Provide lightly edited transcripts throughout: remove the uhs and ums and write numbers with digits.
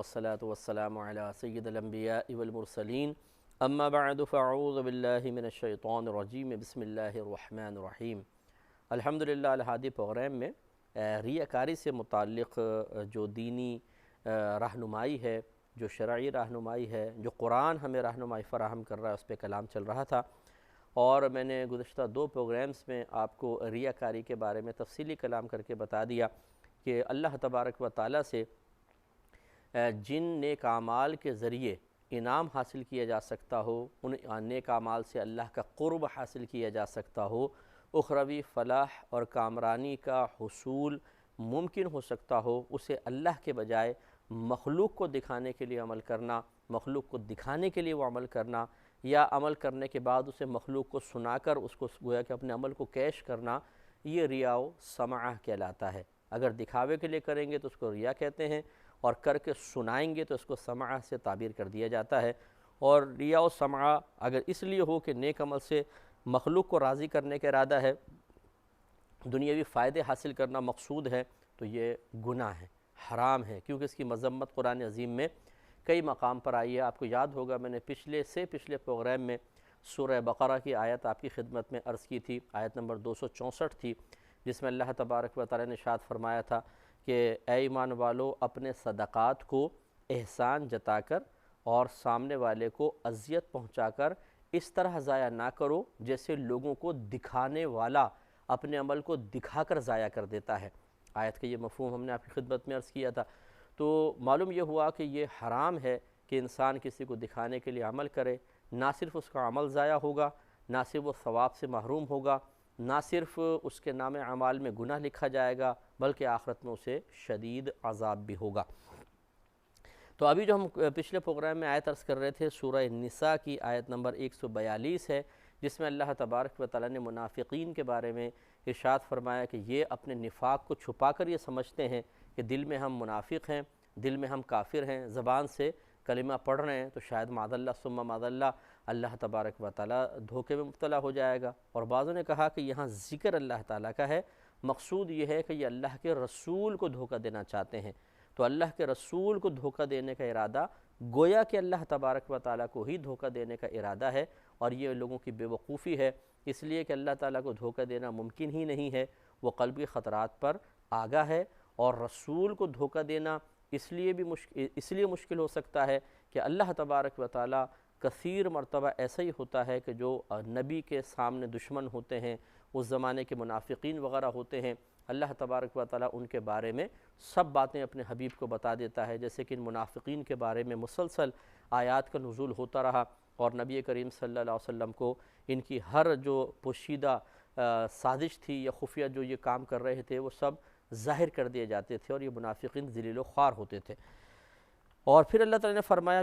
والصلاة والسلام على سید الانبیاء والمرسلین اما بعد فاعوذ باللہ من الشیطان الرجیم بسم اللہ الرحمن الرحیم۔ الحمدللہ الہادی پروگرام میں ریاکاری سے متعلق جو دینی رہنمائی ہے، جو شرعی رہنمائی ہے، جو قرآن ہمیں رہنمائی فراہم کر رہا ہے، اس پہ کلام چل رہا تھا، اور میں نے گزشتہ 2 پروگرامز میں آپ کو ریاکاری کے بارے میں تفصیلی کلام کر کے بتا دیا کہ اللہ تبارک و تعالیٰ سے جن نیک اعمال کے ذریعے انعام حاصل کیا جا سکتا ہو، ان نیک اعمال سے اللہ کا قرب حاصل کیا جا سکتا ہو، اخروی فلاح اور کامرانی کا حصول ممکن ہو سکتا ہو، اسے اللہ کے بجائے مخلوق کو دکھانے کے لیے عمل کرنا، مخلوق کو دکھانے کے لیے وہ عمل کرنا، یا عمل کرنے کے بعد اسے مخلوق کو سنا کر اس کو گویا کہ اپنے عمل کو کیش کرنا، یہ ریا و سمعہ کہلاتا ہے۔ اگر دکھاوے کے لیے کریں گے تو اس کو ریا کہتے ہیں، اور کر کے سنائیں گے تو اس کو سمعہ سے تعبیر کر دیا جاتا ہے۔ اور ریا و سمعہ اگر اس لیے ہو کہ نیک عمل سے مخلوق کو راضی کرنے کا ارادہ ہے، دنیاوی فائدے حاصل کرنا مقصود ہے، تو یہ گناہ ہے، حرام ہے، کیونکہ اس کی مذمت قرآن عظیم میں کئی مقام پر آئی ہے۔ آپ کو یاد ہوگا میں نے پچھلے پروگرام میں سورہ بقرہ کی آیت آپ کی خدمت میں عرض کی تھی، آیت نمبر 264 تھی، جس میں اللہ تبارک و تعالی نے ارشاد فرمایا تھا کہ اے ایمان والو، اپنے صدقات کو احسان جتا کر اور سامنے والے کو اذیت پہنچا کر اس طرح ضائع نہ کرو جیسے لوگوں کو دکھانے والا اپنے عمل کو دکھا کر ضائع کر دیتا ہے۔ آیت کا یہ مفہوم ہم نے آپ کی خدمت میں عرض کیا تھا۔ تو معلوم یہ ہوا کہ یہ حرام ہے کہ انسان کسی کو دکھانے کے لیے عمل کرے، نہ صرف اس کا عمل ضائع ہوگا، نہ صرف وہ ثواب سے محروم ہوگا، نہ صرف اس کے نام اعمال میں گناہ لکھا جائے گا، بلکہ آخرت میں اسے شدید عذاب بھی ہوگا۔ تو ابھی جو ہم پچھلے پروگرام میں آیت عرض کر رہے تھے، سورہ نساء کی آیت نمبر 142 ہے، جس میں اللہ تبارک و تعالیٰ نے منافقین کے بارے میں ارشاد فرمایا کہ یہ اپنے نفاق کو چھپا کر یہ سمجھتے ہیں کہ دل میں ہم منافق ہیں، دل میں ہم کافر ہیں، زبان سے کلمہ پڑھ رہے ہیں تو شاید معاذ اللہ ثم معاذ اللہ تبارک و تعالیٰ دھوکے میں مبتلا ہو جائے گا۔ اور بعضوں نے کہا کہ یہاں ذکر اللہ تعالیٰ کا ہے، مقصود یہ ہے کہ یہ اللہ کے رسول کو دھوکہ دینا چاہتے ہیں، تو اللہ کے رسول کو دھوکہ دینے کا ارادہ گویا کہ اللہ تبارک و تعالیٰ کو ہی دھوکہ دینے کا ارادہ ہے، اور یہ لوگوں کی بے وقوفی ہے، اس لیے کہ اللہ تعالیٰ کو دھوکہ دینا ممکن ہی نہیں ہے، وہ قلبی خطرات پر آگاہ ہے، اور رسول کو دھوکہ دینا اس لیے مشکل ہو سکتا ہے کہ اللہ تبارک و تعالیٰ کثیر مرتبہ ایسا ہی ہوتا ہے کہ جو نبی کے سامنے دشمن ہوتے ہیں، اس زمانے کے منافقین وغیرہ ہوتے ہیں، اللہ تبارک و تعالیٰ ان کے بارے میں سب باتیں اپنے حبیب کو بتا دیتا ہے، جیسے کہ ان منافقین کے بارے میں مسلسل آیات کا نزول ہوتا رہا، اور نبی کریم صلی اللہ علیہ وسلم کو ان کی ہر جو پوشیدہ سازش تھی یا خفیہ جو یہ کام کر رہے تھے وہ سب ظاہر کر دیے جاتے تھے، اور یہ منافقین ذلیل و خوار ہوتے تھے۔ اور پھر اللہ تعالیٰ نے فرمایا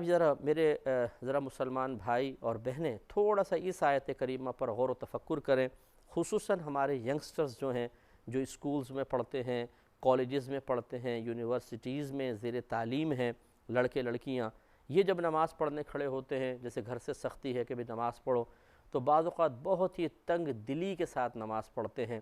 ذرا مسلمان بھائی اور بہنیں تھوڑا سا اس آیت کریمہ پر غور و تفکر کریں، خصوصاً ہمارے ینگسٹرز جو ہیں، جو اسکولز میں پڑھتے ہیں، کالجز میں پڑھتے ہیں، یونیورسٹیز میں زیر تعلیم ہیں، لڑکے لڑکیاں، یہ جب نماز پڑھنے کھڑے ہوتے ہیں، جیسے گھر سے سختی ہے کہ بھی نماز پڑھو، تو بعض اوقات بہت ہی تنگ دلی کے ساتھ نماز پڑھتے ہیں۔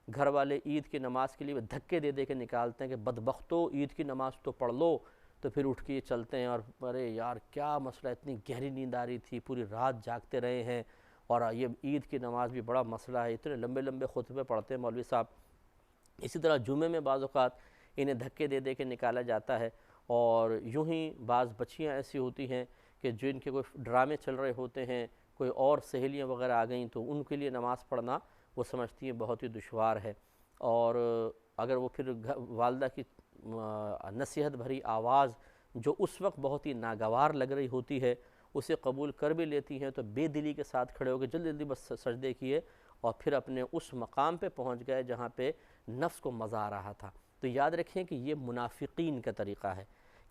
گھر والے عید کی نماز کے لیے دھکے دے دے کے نکالتے ہیں کہ بدبختو عید کی نماز تو پڑھ لو، تو پھر اٹھ کے چلتے ہیں، اور ارے یار کیا مسئلہ، اتنی گہری نیند آ رہی تھی، پوری رات جاگتے رہے ہیں، اور یہ عید کی نماز بھی بڑا مسئلہ ہے، اتنے لمبے لمبے خطبے پڑھتے ہیں مولوی صاحب۔ اسی طرح جمعے میں بعض اوقات انہیں دھکے دے دے کے نکالا جاتا ہے، اور یوں ہی بعض بچیاں ایسی ہوتی ہیں کہ جن کے کوئی ڈرامے چل رہے ہوتے ہیں، کوئی اور سہیلیاں وغیرہ آ گئیں تو ان کے لیے نماز پڑھنا وہ سمجھتی ہیں بہت ہی دشوار ہے، اور اگر وہ پھر والدہ کی نصیحت بھری آواز جو اس وقت بہت ہی ناگوار لگ رہی ہوتی ہے اسے قبول کر بھی لیتی ہیں، تو بے دلی کے ساتھ کھڑے ہو کے جلدی جلدی بس سجدے کیے اور پھر اپنے اس مقام پہ پہنچ گئے جہاں پہ نفس کو مزہ آ رہا تھا۔ تو یاد رکھیں کہ یہ منافقین کا طریقہ ہے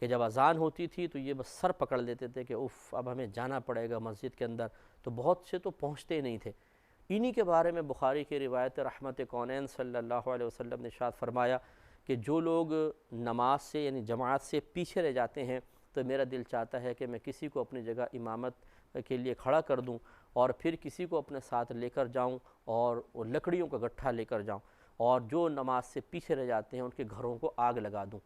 کہ جب اذان ہوتی تھی تو یہ بس سر پکڑ لیتے تھے کہ اف اب ہمیں جانا پڑے گا مسجد کے اندر، تو بہت سے تو پہنچتے نہیں تھے۔ انہی کے بارے میں بخاری کی روایت رحمت کونین صلی اللہ علیہ وسلم نے ارشاد فرمایا کہ جو لوگ نماز سے یعنی جماعت سے پیچھے رہ جاتے ہیں تو میرا دل چاہتا ہے کہ میں کسی کو اپنی جگہ امامت کے لیے کھڑا کر دوں، اور پھر کسی کو اپنے ساتھ لے کر جاؤں اور لکڑیوں کا گٹھا لے کر جاؤں، اور جو نماز سے پیچھے رہ جاتے ہیں ان کے گھروں کو آگ لگا دوں۔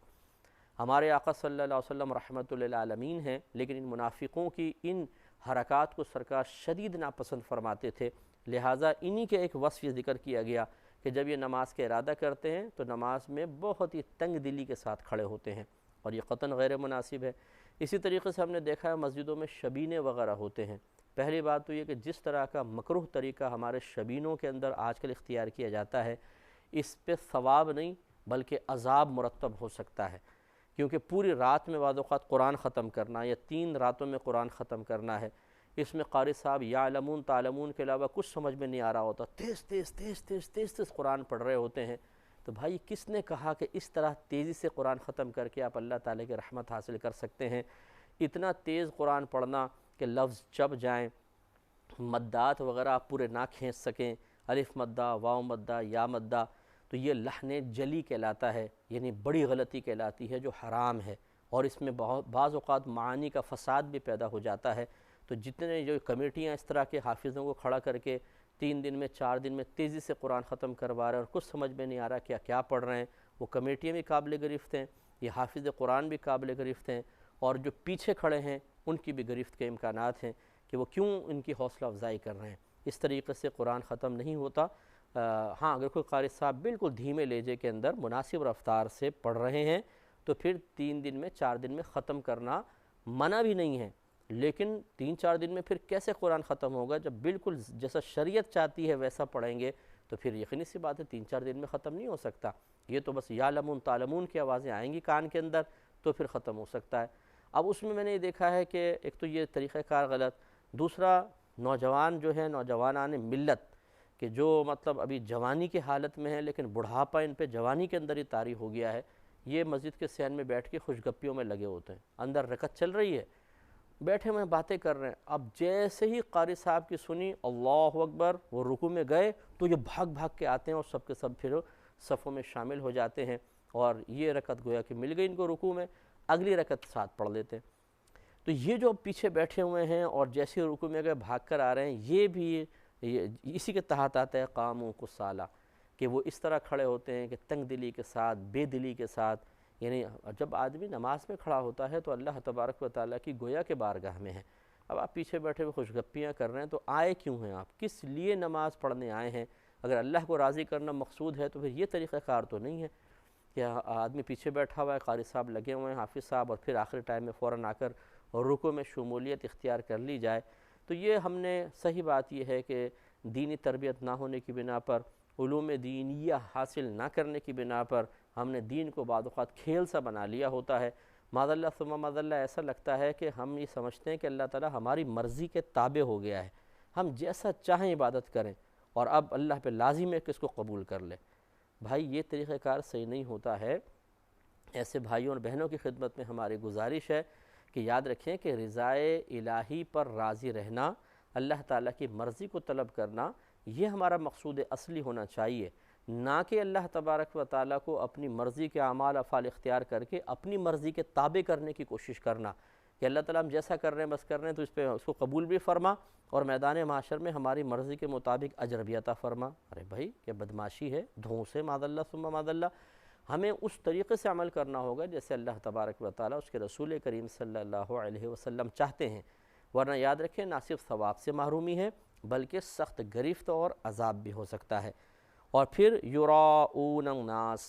ہمارے آقا صلی اللہ علیہ وسلم رحمۃ للعالمین ہیں، لیکن ان منافقوں کی ان حرکات کو سرکار شدید ناپسند فرماتے تھے، لہٰذا انہی کے ایک وصف یہ ذکر کیا گیا کہ جب یہ نماز کا ارادہ کرتے ہیں تو نماز میں بہت ہی تنگ دلی کے ساتھ کھڑے ہوتے ہیں، اور یہ قطعاً غیر مناسب ہے۔ اسی طریقے سے ہم نے دیکھا ہے مسجدوں میں شبینے وغیرہ ہوتے ہیں۔ پہلی بات تو یہ کہ جس طرح کا مکروہ طریقہ ہمارے شبینوں کے اندر آج کل اختیار کیا جاتا ہے، اس پہ ثواب نہیں بلکہ عذاب مرتب ہو سکتا ہے، کیونکہ پوری رات میں بعض اوقات قرآن ختم کرنا یا 3 راتوں میں قرآن ختم کرنا ہے، اس میں قاری صاحب یعلمون تعلمون کے علاوہ کچھ سمجھ میں نہیں آ رہا ہوتا، تیز قرآن پڑھ رہے ہوتے ہیں۔ تو بھائی کس نے کہا کہ اس طرح تیزی سے قرآن ختم کر کے آپ اللہ تعالیٰ کی رحمت حاصل کر سکتے ہیں؟ اتنا تیز قرآن پڑھنا کہ لفظ چپ جائیں، مدات وغیرہ آپ پورے نہ کھینچ سکیں، الف مدہ، واو مدہ، یا مدہ، تو یہ لحن جلی کہلاتا ہے، یعنی بڑی غلطی کہلاتی ہے جو حرام ہے، اور اس میں بعض اوقات معانی کا فساد بھی پیدا ہو جاتا ہے۔ تو جتنے جو کمیٹیاں اس طرح کے حافظوں کو کھڑا کر کے 3 دن میں 4 دن میں تیزی سے قرآن ختم کروا رہے ہیں اور کچھ سمجھ میں نہیں آ رہا کیا پڑھ رہے ہیں، وہ کمیٹیاں بھی قابل گرفت ہیں، یہ حافظ قرآن بھی قابل گرفت ہیں، اور جو پیچھے کھڑے ہیں ان کی بھی گرفت کے امکانات ہیں کہ وہ کیوں ان کی حوصلہ افزائی کر رہے ہیں۔ اس طریقے سے قرآن ختم نہیں ہوتا۔ ہاں اگر کوئی قاری صاحب بالکل دھیمے لہجے کے اندر مناسب رفتار سے پڑھ رہے ہیں تو پھر 3 دن میں 4 دن میں ختم کرنا منع بھی نہیں ہے، لیکن 3-4 دن میں پھر کیسے قرآن ختم ہوگا؟ جب بالکل جیسا شریعت چاہتی ہے ویسا پڑھیں گے تو پھر یقینی سی بات ہے 3-4 دن میں ختم نہیں ہو سکتا۔ یہ تو بس یعلمون تعلمون کی آوازیں آئیں گی کان کے اندر تو پھر ختم ہو سکتا ہے۔ اب اس میں نے یہ دیکھا ہے کہ ایک تو یہ طریقہ کار غلط، دوسرا نوجوان جو ہیں، نوجوانان ملت کہ جو مطلب ابھی جوانی کی حالت میں ہیں لیکن بڑھاپا ان پہ جوانی کے اندر ہی طاری ہو گیا ہے، یہ مسجد کے صحن میں بیٹھ کے خوش گپیوں میں لگے ہوتے ہیں، اندر رکعت چل رہی ہے، بیٹھے ہوئے باتیں کر رہے ہیں، اب جیسے ہی قاری صاحب کی سنی اللہ اکبر، وہ رکوع میں گئے تو یہ بھاگ بھاگ کے آتے ہیں اور سب کے سب پھر صفوں میں شامل ہو جاتے ہیں، اور یہ رکعت گویا کہ مل گئی ان کو رکوع میں، اگلی رکعت ساتھ پڑھ لیتے ہیں۔ تو یہ جو پیچھے بیٹھے ہوئے ہیں اور جیسے رکوع میں گئے بھاگ کر آ رہے ہیں، یہ بھی اسی کے تحت آتا ہے قاموا کسالى، کہ وہ اس طرح کھڑے ہوتے ہیں کہ تنگ دلی کے ساتھ، بے دلی کے ساتھ، یعنی جب آدمی نماز میں کھڑا ہوتا ہے تو اللہ تبارک و تعالیٰ کی گویا کے بارگاہ میں ہے، اب آپ پیچھے بیٹھے ہوئے خوش گپیاں کر رہے ہیں تو آئے کیوں ہیں آپ؟ کس لیے نماز پڑھنے آئے ہیں؟ اگر اللہ کو راضی کرنا مقصود ہے تو پھر یہ طریقہ کار تو نہیں ہے کہ آدمی پیچھے بیٹھا ہوا ہے، قاری صاحب لگے ہوئے ہیں، حافظ صاحب، اور پھر آخری ٹائم میں فوراً آ کر رکوع میں شمولیت اختیار کر لی جائے۔ تو یہ ہم نے صحیح بات یہ ہے کہ دینی تربیت نہ ہونے کی بنا پر، علوم دینیہ حاصل نہ کرنے کی بنا پر ہم نے دین کو بعض اوقات کھیل سا بنا لیا ہوتا ہے۔ معاذ اللہ ثم معاذ اللہ ایسا لگتا ہے کہ ہم یہ سمجھتے ہیں کہ اللہ تعالیٰ ہماری مرضی کے تابع ہو گیا ہے، ہم جیسا چاہیں عبادت کریں، اور اب اللہ پہ لازم ہے کہ اس کو قبول کر لے۔ بھائی یہ طریقہ کار صحیح نہیں ہوتا ہے۔ ایسے بھائیوں اور بہنوں کی خدمت میں ہماری گزارش ہے کہ یاد رکھیں کہ رضائے الہی پر راضی رہنا، اللہ تعالیٰ کی مرضی کو طلب کرنا، یہ ہمارا مقصود اصلی ہونا چاہیے، نہ کہ اللہ تبارک و تعالیٰ کو اپنی مرضی کے اعمال افعال اختیار کر کے اپنی مرضی کے تابع کرنے کی کوشش کرنا کہ اللہ تعالیٰ ہم جیسا کر رہے ہیں بس کر رہے ہیں، تو اس کو قبول بھی فرما اور میدان معاشر میں ہماری مرضی کے مطابق اجر بھی عطا فرما۔ ارے بھائی کیا بدماشی ہے، دھوں سے معاذ اللہ ثم معاذ اللہ۔ ہمیں اس طریقے سے عمل کرنا ہوگا جیسے اللہ تبارک و تعالیٰ اس کے رسول کریم صلی اللہ علیہ وسلم چاہتے ہیں، ورنہ یاد رکھیں نہ صرف ثواب سے محرومی ہے بلکہ سخت گرفت اور عذاب بھی ہو سکتا ہے۔ اور پھر یراؤون الناس،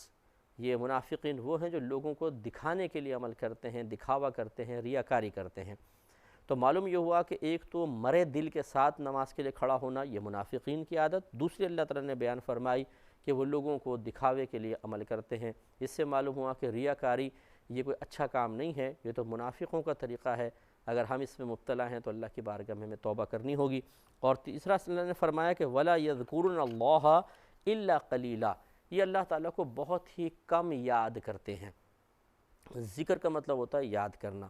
یہ منافقین وہ ہیں جو لوگوں کو دکھانے کے لیے عمل کرتے ہیں، دکھاوا کرتے ہیں، ریاکاری کرتے ہیں۔ تو معلوم یہ ہوا کہ ایک تو مرے دل کے ساتھ نماز کے لیے کھڑا ہونا یہ منافقین کی عادت، دوسری اللہ تعالیٰ نے بیان فرمائی کہ وہ لوگوں کو دکھاوے کے لیے عمل کرتے ہیں۔ اس سے معلوم ہوا کہ ریاکاری یہ کوئی اچھا کام نہیں ہے، یہ تو منافقوں کا طریقہ ہے۔ اگر ہم اس میں مبتلا ہیں تو اللہ کی بارگاہ میں ہمیں توبہ کرنی ہوگی۔ اور تیسرا اللہ نے فرمایا کہ وَلَا يَذْكُرُونَ اللَّهَ إِلَّا قَلِيلًا، یہ اللہ تعالیٰ کو بہت ہی کم یاد کرتے ہیں۔ ذکر کا مطلب ہوتا ہے یاد کرنا،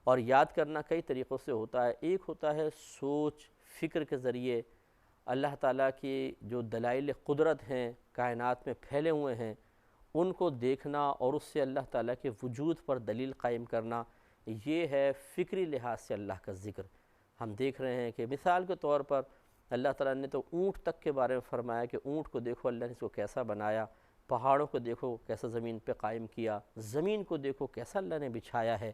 اور یاد کرنا کئی طریقوں سے ہوتا ہے۔ ایک ہوتا ہے سوچ فکر کے ذریعے اللہ تعالیٰ کی جو دلائل قدرت ہیں کائنات میں پھیلے ہوئے ہیں ان کو دیکھنا اور اس سے اللہ تعالیٰ کے وجود پر دلیل قائم کرنا، یہ ہے فکری لحاظ سے اللہ کا ذکر۔ ہم دیکھ رہے ہیں کہ مثال کے طور پر اللہ تعالیٰ نے تو اونٹ تک کے بارے میں فرمایا کہ اونٹ کو دیکھو اللہ نے اس کو کیسا بنایا، پہاڑوں کو دیکھو کیسا زمین پہ قائم کیا، زمین کو دیکھو کیسا اللہ نے بچھایا ہے،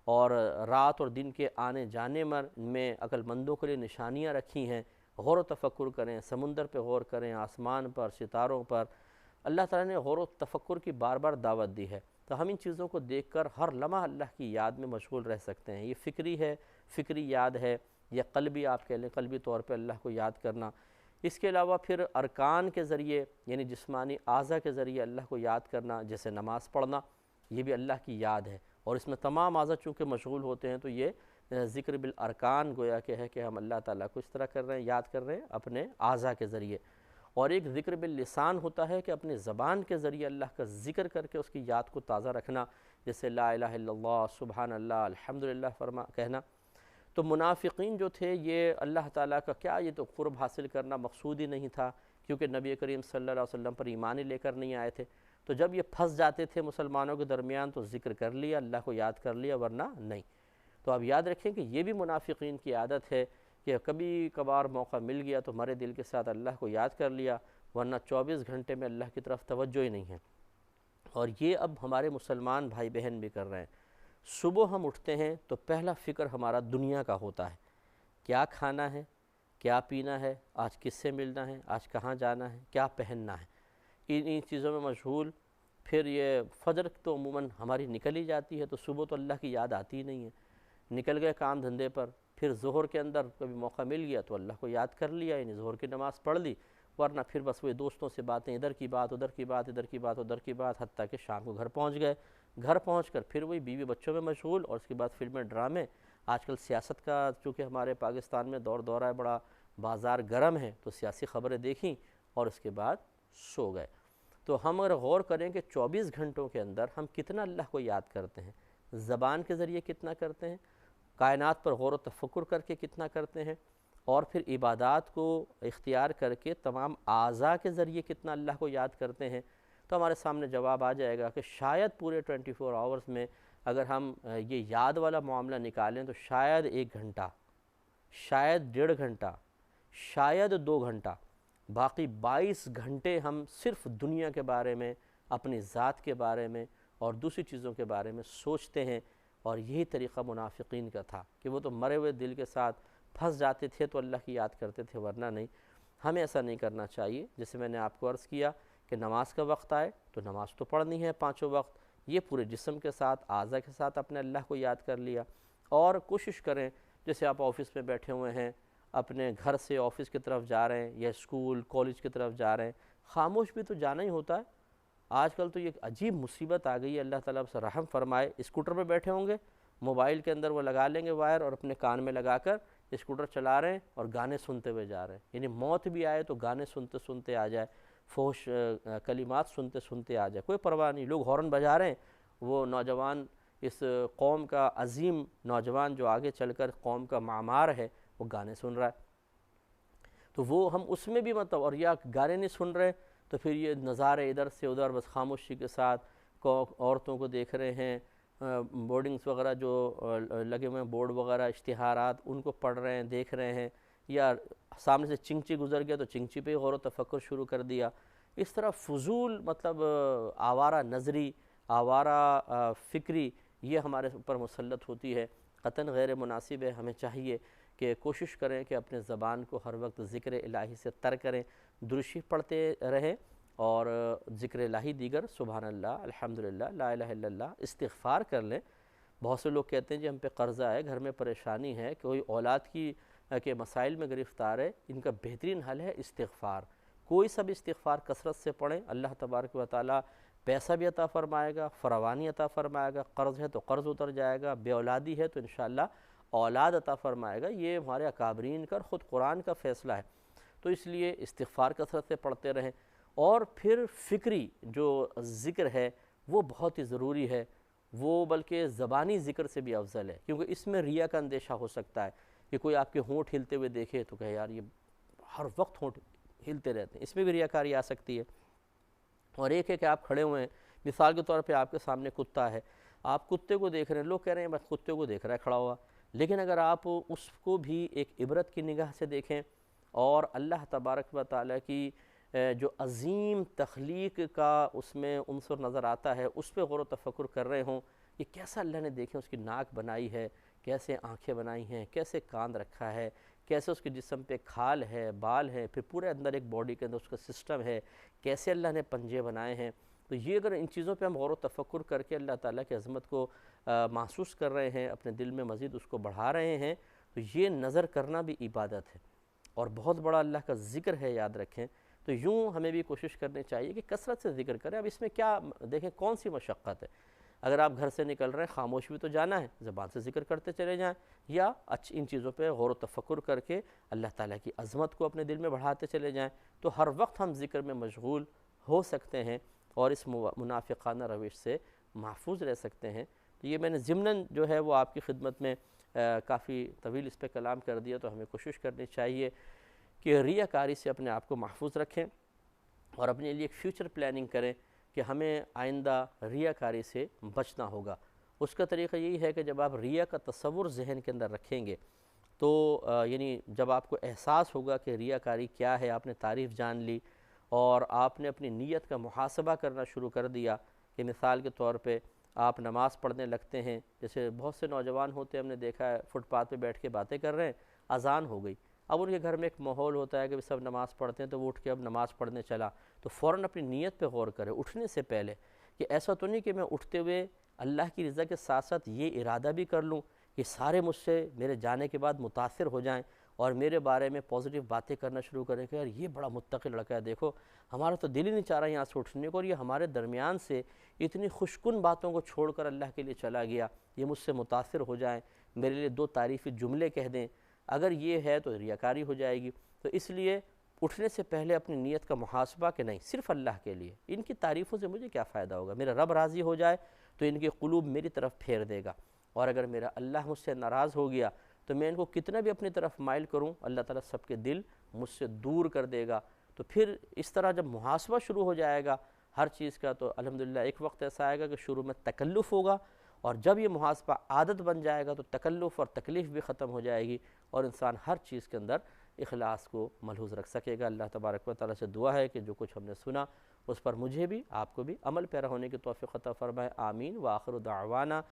اور رات اور دن کے آنے جانے میں عقل مندوں کے لیے نشانیاں رکھی ہیں۔ غور و تفکر کریں، سمندر پہ غور کریں، آسمان پر، ستاروں پر۔ اللہ تعالیٰ نے غور و تفکر کی بار بار دعوت دی ہے، تو ہم ان چیزوں کو دیکھ کر ہر لمحہ اللہ کی یاد میں مشغول رہ سکتے ہیں۔ یہ فکری ہے، فکری یاد ہے، یا قلبی آپ کہہ لیں، قلبی طور پہ اللہ کو یاد کرنا۔ اس کے علاوہ پھر ارکان کے ذریعے یعنی جسمانی اعضاء کے ذریعے اللہ کو یاد کرنا، جیسے نماز پڑھنا، یہ بھی اللہ کی یاد ہے، اور اس میں تمام اعضاء چونکہ مشغول ہوتے ہیں تو یہ ذکر بالارکان گویا کہ ہے کہ ہم اللہ تعالیٰ کو اس طرح کر رہے ہیں، یاد کر رہے ہیں اپنے اعضاء کے ذریعے۔ اور ایک ذکر باللسان ہوتا ہے کہ اپنے زبان کے ذریعے اللہ کا ذکر کر کے اس کی یاد کو تازہ رکھنا، جیسے لا الہ الا اللہ، سبحان اللہ، الحمدللہ کہنا۔ تو منافقین جو تھے، یہ اللہ تعالیٰ کا کیا یہ تو قرب حاصل کرنا مقصود ہی نہیں تھا، کیونکہ نبی کریم صلی اللہ علیہ وسلم پر ایمان ہی لے کر نہیں آئے تھے۔ تو جب یہ پھنس جاتے تھے مسلمانوں کے درمیان تو ذکر کر لیا، اللہ کو یاد کر لیا، ورنہ نہیں۔ تو آپ یاد رکھیں کہ یہ بھی منافقین کی عادت ہے کہ کبھی کبھار موقع مل گیا تو مرے دل کے ساتھ اللہ کو یاد کر لیا، ورنہ 24 گھنٹے میں اللہ کی طرف توجہ ہی نہیں ہے۔ اور یہ اب ہمارے مسلمان بھائی بہن بھی کر رہے ہیں۔ صبح ہم اٹھتے ہیں تو پہلا فکر ہمارا دنیا کا ہوتا ہے، کیا کھانا ہے، کیا پینا ہے، آج کس سے ملنا ہے، آج کہاں جانا ہے، کیا پہننا ہے، ان چیزوں میں مشغول۔ پھر یہ فجر تو عموماً ہماری نکل ہی جاتی ہے، تو صبح تو اللہ کی یاد آتی ہی نہیں ہے، نکل گئے کام دھندے پر۔ پھر ظہر کے اندر کبھی موقع مل گیا تو اللہ کو یاد کر لیا، یعنی ظہر کی نماز پڑھ لی، ورنہ پھر بس وہی دوستوں سے باتیں، ادھر کی بات ادھر کی بات، ادھر کی بات ادھر کی بات، حتیٰ کہ شام کو گھر پہنچ گئے، گھر پہنچ کر پھر وہی بیوی بچوں میں مشغول، اور اس کے بعد فلمیں، ڈرامے۔ آج کل سیاست کا چونکہ ہمارے پاکستان میں دورہ ہے، بڑا بازار گرم ہے، تو سیاسی خبریں دیکھیں اور اس کے بعد سو گئے۔ تو ہم اگر غور کریں کہ 24 گھنٹوں کے اندر ہم کتنا اللہ کو یاد کرتے ہیں، زبان کے ذریعے کتنا کرتے ہیں، کائنات پر غور و تفکر کر کے کتنا کرتے ہیں، اور پھر عبادات کو اختیار کر کے تمام اعضاء کے ذریعے کتنا اللہ کو یاد کرتے ہیں، تو ہمارے سامنے جواب آ جائے گا کہ شاید پورے 24 آورز میں اگر ہم یہ یاد والا معاملہ نکالیں تو شاید 1 گھنٹہ، شاید 1.5 گھنٹہ، شاید 2 گھنٹہ، باقی 22 گھنٹے ہم صرف دنیا کے بارے میں، اپنی ذات کے بارے میں اور دوسری چیزوں کے بارے میں سوچتے ہیں۔ اور یہی طریقہ منافقین کا تھا کہ وہ تو مرے ہوئے دل کے ساتھ پھنس جاتے تھے تو اللہ کی یاد کرتے تھے، ورنہ نہیں۔ ہمیں ایسا نہیں کرنا چاہیے۔ جیسے میں نے آپ کو عرض کیا کہ نماز کا وقت آئے تو نماز تو پڑھنی ہے 5 وقت، یہ پورے جسم کے ساتھ، اعضاء کے ساتھ اپنے اللہ کو یاد کر لیا۔ اور کوشش کریں، جیسے آپ آفس میں بیٹھے ہوئے ہیں، اپنے گھر سے آفس کی طرف جا رہے ہیں یا اسکول کالج کی طرف جا رہے ہیں، خاموش بھی تو جانا ہی ہوتا ہے۔ آج کل تو یہ عجیب مصیبت آ گئی ہے، اللہ تعالیٰ سے رحم فرمائے۔ اسکوٹر پہ بیٹھے ہوں گے، موبائل کے اندر وہ لگا لیں گے وائر اور اپنے کان میں لگا کر اسکوٹر چلا رہے ہیں اور گانے سنتے ہوئے جا رہے ہیں، یعنی موت بھی آئے تو گانے سنتے سنتے آ جائے، فحش کلمات سنتے سنتے آ جائے، کوئی پرواہ نہیں۔ لوگ ہارن بجا رہے ہیں، وہ نوجوان، اس قوم کا عظیم نوجوان جو آگے چل کر قوم کا معمار ہے، وہ گانے سن رہا ہے، تو وہ ہم اس میں بھی مطلب، اور یا گانے نہیں سن رہے تو پھر یہ نظارے ادھر سے ادھر، بس خاموشی کے ساتھ عورتوں کو دیکھ رہے ہیں، بورڈنگز وغیرہ جو لگے ہوئے ہیں، بورڈ وغیرہ، اشتہارات، ان کو پڑھ رہے ہیں، دیکھ رہے ہیں، یا سامنے سے چنگچی گزر گیا تو چنگچی پہ غور و تفکر شروع کر دیا۔ اس طرح فضول مطلب آوارہ نظری، آوارہ فکری، یہ ہمارے اوپر مسلط ہوتی ہے، قطعاً غیر مناسب ہے۔ ہمیں چاہیے کہ کوشش کریں کہ اپنے زبان کو ہر وقت ذکر الہی سے تر کریں، درود شریف پڑھتے رہیں، اور ذکر الہی دیگر، سبحان اللہ، الحمدللہ، لا الہ الا اللہ، استغفار کر لیں۔ بہت سے لوگ کہتے ہیں جی ہم پہ قرضہ ہے، گھر میں پریشانی ہے، کوئی اولاد کے مسائل میں گرفتار ہے، ان کا بہترین حل ہے استغفار۔ کوئی سب استغفار کثرت سے پڑھیں، اللہ تبارک و تعالیٰ پیسہ بھی عطا فرمائے گا، فراوانی عطا فرمائے گا، قرض ہے تو قرض اتر جائے گا، بے اولادی ہے تو انشاءاللہ اولاد عطا فرمائے گا۔ یہ ہمارے اکابرین کا، خود قرآن کا فیصلہ ہے۔ تو اس لیے استغفار کثرت سے پڑھتے رہیں، اور پھر فکری جو ذکر ہے وہ بہت ہی ضروری ہے، وہ بلکہ زبانی ذکر سے بھی افضل ہے، کیونکہ اس میں ریا کا اندیشہ ہو سکتا ہے کہ کوئی آپ کے ہونٹ ہلتے ہوئے دیکھے تو کہے یار یہ ہر وقت ہونٹ ہلتے رہتے ہیں، اس میں بھی ریاکاری آ سکتی ہے۔ اور ایک ہے کہ آپ کھڑے ہوئے ہیں، مثال کے طور پہ آپ کے سامنے کتا ہے، آپ کتے کو دیکھ رہے ہیں، لوگ کہہ رہے ہیں بس کتے کو دیکھ رہا ہے کھڑا ہوا، لیکن اگر آپ اس کو بھی ایک عبرت کی نگاہ سے دیکھیں اور اللہ تبارک و تعالیٰ کی جو عظیم تخلیق کا اس میں عنصر نظر آتا ہے اس پہ غور و تفکر کر رہے ہوں، یہ کیسا اللہ نے دیکھیں اس کی ناک بنائی ہے، کیسے آنکھیں بنائی ہیں، کیسے کان رکھا ہے، کیسے اس کے جسم پہ کھال ہے، بال ہے، پھر پورے اندر ایک باڈی کے اندر اس کا سسٹم ہے، کیسے اللہ نے پنجے بنائے ہیں۔ تو یہ اگر ان چیزوں پہ ہم غور و تفکر کر کے اللہ تعالیٰ کی عظمت کو محسوس کر رہے ہیں، اپنے دل میں مزید اس کو بڑھا رہے ہیں، تو یہ نظر کرنا بھی عبادت ہے اور بہت بڑا اللہ کا ذکر ہے، یاد رکھیں۔ تو یوں ہمیں بھی کوشش کرنی چاہیے کہ کثرت سے ذکر کریں۔ اب اس میں کیا دیکھیں کون سی مشقت ہے، اگر آپ گھر سے نکل رہے ہیں خاموش بھی تو جانا ہے، زبان سے ذکر کرتے چلے جائیں، یا ان چیزوں پہ غور و تفکر کر کے اللہ تعالیٰ کی عظمت کو اپنے دل میں بڑھاتے چلے جائیں، تو ہر وقت ہم ذکر میں مشغول ہو سکتے ہیں اور اس منافقانہ روش سے محفوظ رہ سکتے ہیں۔ تو یہ میں نے ضمناً جو ہے وہ آپ کی خدمت میں کافی طویل اس پہ کلام کر دیا، تو ہمیں کوشش کرنی چاہیے کہ ریاکاری سے اپنے آپ کو محفوظ رکھیں اور اپنے لیے ایک فیوچر پلاننگ کریں کہ ہمیں آئندہ ریاکاری سے بچنا ہوگا۔ اس کا طریقہ یہی ہے کہ جب آپ ریا کا تصور ذہن کے اندر رکھیں گے تو یعنی جب آپ کو احساس ہوگا کہ ریاکاری کیا ہے، آپ نے تعریف جان لی اور آپ نے اپنی نیت کا محاسبہ کرنا شروع کر دیا، کہ مثال کے طور پہ آپ نماز پڑھنے لگتے ہیں، جیسے بہت سے نوجوان ہوتے ہیں، ہم نے دیکھا ہے فٹ پاتھ پہ بیٹھ کے باتیں کر رہے ہیں، اذان ہو گئی، اب ان کے گھر میں ایک ماحول ہوتا ہے کہ سب نماز پڑھتے ہیں، تو وہ اٹھ کے اب نماز پڑھنے چلا، تو فوراً اپنی نیت پہ غور کرے اٹھنے سے پہلے، کہ ایسا تو نہیں کہ میں اٹھتے ہوئے اللہ کی رضا کے ساتھ ساتھ یہ ارادہ بھی کر لوں کہ سارے مجھ سے میرے جانے کے بعد متاثر ہو جائیں اور میرے بارے میں پازیٹیو باتیں کرنا شروع کریں کہ یار یہ بڑا متقی لڑکا ہے، دیکھو ہمارا تو دل ہی نہیں چاہ رہا یہاں سے اٹھنے کو، اور یہ ہمارے درمیان سے اتنی خوشکن باتوں کو چھوڑ کر اللہ کے لیے چلا گیا، یہ مجھ سے متاثر ہو جائیں، میرے لیے دو تعریفی جملے کہہ دیں۔ اگر یہ ہے تو ریاکاری ہو جائے گی۔ تو اس لیے اٹھنے سے پہلے اپنی نیت کا محاسبہ کہ نہیں صرف اللہ کے لیے، ان کی تعریفوں سے مجھے کیا فائدہ ہوگا، میرا رب راضی ہو جائے تو ان کے قلوب میری طرف پھیر دے گا، اور اگر میرا اللہ مجھ سے ناراض ہو گیا تو میں ان کو کتنا بھی اپنی طرف مائل کروں، اللہ تعالیٰ سب کے دل مجھ سے دور کر دے گا۔ تو پھر اس طرح جب محاسبہ شروع ہو جائے گا ہر چیز کا، تو الحمدللہ ایک وقت ایسا آئے گا کہ شروع میں تکلف ہوگا، اور جب یہ محاسبہ عادت بن جائے گا تو تکلف اور تکلیف بھی ختم ہو جائے گی، اور انسان ہر چیز کے اندر اخلاص کو ملحوظ رکھ سکے گا۔ اللہ تبارک و تعالیٰ سے دعا ہے کہ جو کچھ ہم نے سنا اس پر مجھے بھی آپ کو بھی عمل پیرا ہونے کی توفیق عطا فرمائے، آمین۔ وآخر دعوانا